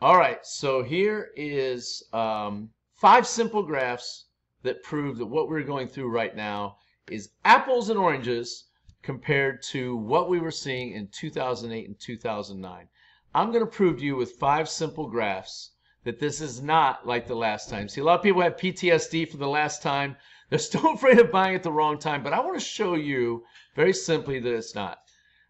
All right, so here is 5 simple graphs that prove that what we're going through right now is apples and oranges compared to what we were seeing in 2008 and 2009. I'm going to prove to you with 5 simple graphs that this is not like the last time. See, a lot of people have PTSD from the last time. They're still afraid of buying at the wrong time, but I want to show you very simply that it's not.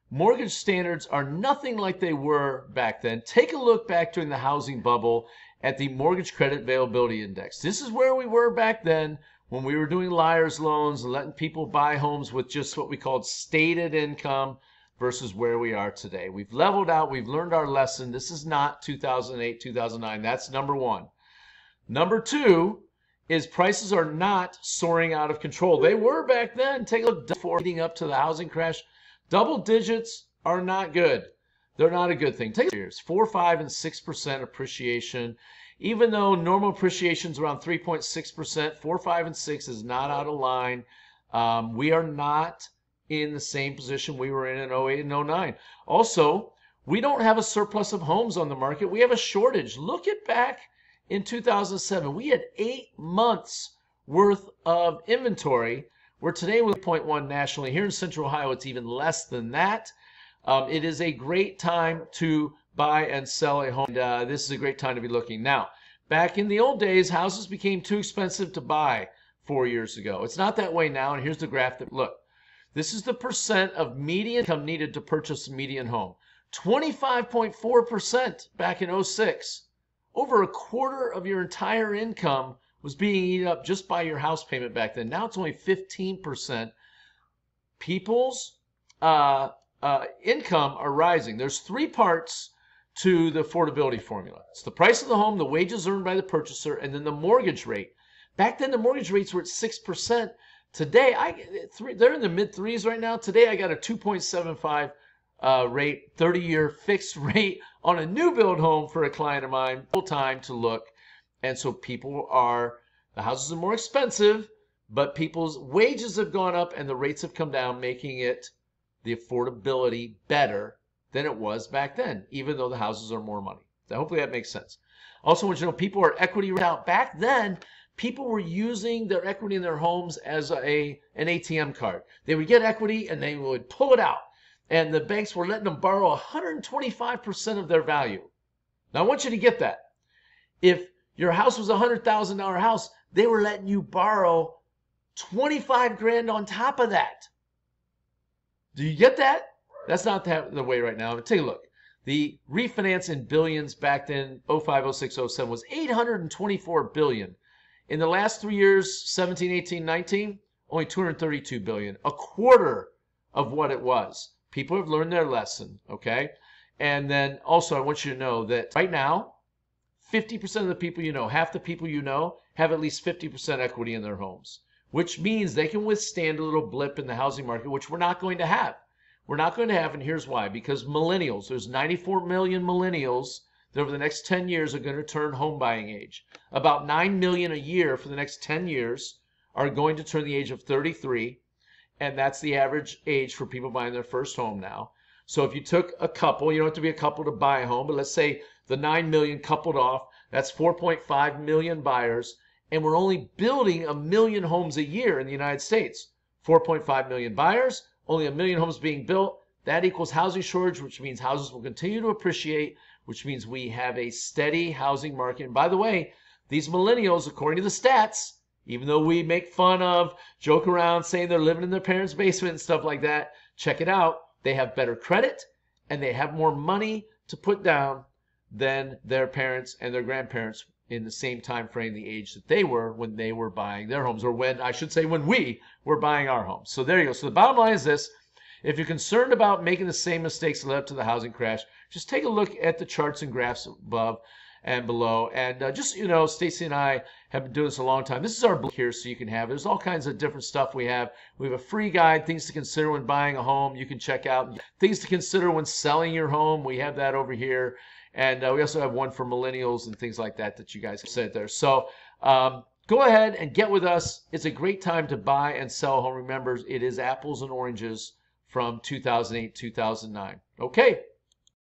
Mortgage standards are nothing like they were back then. Take a look back during the housing bubble at the Mortgage Credit Availability Index. This is where we were back then when we were doing liar's loans and letting people buy homes with just what we called stated income versus where we are today. We've leveled out. We've learned our lesson. This is not 2008, 2009. That's number one. Number two is prices are not soaring out of control. They were back then. Take a look before leading up to the housing crash. Double digits are not good. They're not a good thing. Take years, 4, 5, and 6% appreciation. Even though normal appreciation is around 3.6%, 4, 5, and 6 is not out of line. We are not in the same position we were in 08 and 09. Also, we don't have a surplus of homes on the market. We have a shortage. Look at back in 2007. We had 8 months worth of inventory, where today we're 0.1 nationally. Here in Central Ohio, it's even less than that. It is a great time to buy and sell a home. And, this is a great time to be looking. Now, back in the old days, houses became too expensive to buy 4 years ago. It's not that way now, and here's the graph that, look, this is the percent of median income needed to purchase a median home. 25.4% back in 06. Over a quarter of your entire income was being eaten up just by your house payment back then. Now it's only 15%. People's income are rising. There's 3 parts to the affordability formula. It's the price of the home, the wages earned by the purchaser, and then the mortgage rate. Back then, the mortgage rates were at 6%. Today, they're in the mid-3s right now. Today, I got a 2.75 rate, 30-year fixed rate on a new build home for a client of mine. Full time to look. And so the houses are more expensive, but people's wages have gone up and the rates have come down, making it the affordability better than it was back then, even though the houses are more money. So hopefully that makes sense. Also, I want you to know people are equity out. Back then, people were using their equity in their homes as an ATM card. They would get equity and they would pull it out. And the banks were letting them borrow 125% of their value. Now, I want you to get that. If your house was a $100,000 house, they were letting you borrow 25 grand on top of that. Do you get that? That's not the way right now. But take a look. The refinance in billions back then, 05, 06, 07, was $824 billion. In the last 3 years, 17, 18, 19, only $232 billion. A quarter of what it was. People have learned their lesson, okay? And then also I want you to know that right now, 50% of the people you know, half the people you know, have at least 50% equity in their homes, which means they can withstand a little blip in the housing market, which we're not going to have. We're not going to have, and here's why. Because millennials, there's 94 million millennials that over the next 10 years are going to turn home buying age. About 9 million a year for the next 10 years are going to turn the age of 33, and that's the average age for people buying their first home now. So if you took a couple, you don't have to be a couple to buy a home, but let's say the 9 million coupled off, that's 4.5 million buyers, and we're only building 1 million homes a year in the United States. 4.5 million buyers, only 1 million homes being built. That equals housing shortage, which means houses will continue to appreciate, which means we have a steady housing market. And by the way, these millennials, according to the stats, even though we make fun of, joke around saying they're living in their parents' basement and stuff like that, check it out. They have better credit and they have more money to put down than their parents and their grandparents in the same time frame, the age that they were when they were buying their homes, or when, I should say, when we were buying our homes. So there you go. So the bottom line is this. If you're concerned about making the same mistakes that led up to the housing crash, just take a look at the charts and graphs above and below. And just, you know, Stacy and I have been doing this a long time. This is our book here, so you can have. There's all kinds of different stuff we have. We have a free guide, things to consider when buying a home. You can check out things to consider when selling your home. We have that over here. And we also have one for millennials and things like that that you guys have said there. So go ahead and get with us. It's a great time to buy and sell a home. Remember, it is apples and oranges from 2008, 2009. Okay.